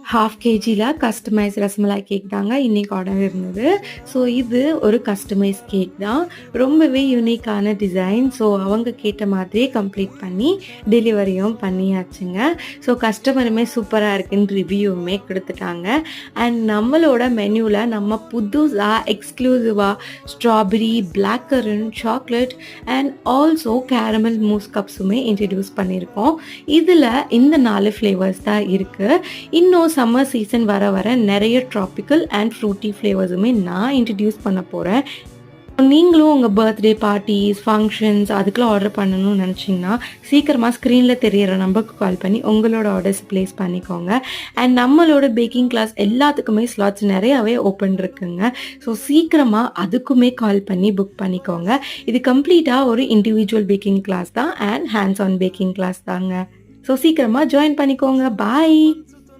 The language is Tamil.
1/2 கேஜில கஸ்டமைஸ் ரசமலாய் கேக் தாங்க இன்னைக்கு ஆர்டர் இருந்தது. ஸோ இது ஒரு கஸ்டமைஸ் கேக் தான். ரொம்பவே யூனிக்கான டிசைன். ஸோ அவங்க கேட்ட மாதிரியே கம்ப்ளீட் பண்ணி டெலிவரியும் பண்ணியாச்சுங்க. ஸோ கஸ்டமருமே சூப்பரா இருக்குன்னு ரிவ்யூவுமே குடுத்துட்டாங்க. அண்ட் நம்மளோட மெனுல நம்ம புதுசா எக்ஸ்க்ளூசிவா strawberry, black currant, chocolate and also caramel mousse கப்ஸுமே இன்ட்ரோடியூஸ் பண்ணியிருக்கோம். இதுல இந்த 4 ஃப்ளேவர்ஸ் தான் இருக்கு. இன்னும் சம்மர் சீசன் வர வர நிறைய ட்ராபிக்கல் அண்ட் ஃப்ரூட்டி ஃப்ளேவர்ஸுமே நான் இன்ட்ரடியூஸ் பண்ண போகிறேன். நீங்களும் உங்கள் பர்த்டே பார்ட்டிஸ், ஃபங்க்ஷன்ஸ் அதுக்கெலாம் ஆர்டர் பண்ணணும்னு நினச்சிங்கன்னா சீக்கிரமாக ஸ்க்ரீனில் தெரியிற நம்பருக்கு கால் பண்ணி உங்களோட ஆர்டர்ஸ் ப்ளேஸ் பண்ணிக்கோங்க. அண்ட் நம்மளோட பேக்கிங் கிளாஸ் எல்லாத்துக்குமே ஸ்லாட்ஸ் நிறையாவே ஓப்பன் இருக்குங்க. ஸோ சீக்கிரமாக அதுக்குமே கால் பண்ணி புக் பண்ணிக்கோங்க. இது கம்ப்ளீட்டாக ஒரு இண்டிவிஜுவல் பேக்கிங் கிளாஸ் தான் and hands on baking class தாங்க. ஸோ சீக்கிரமாக ஜாயின் பண்ணிக்கோங்க. பாய்.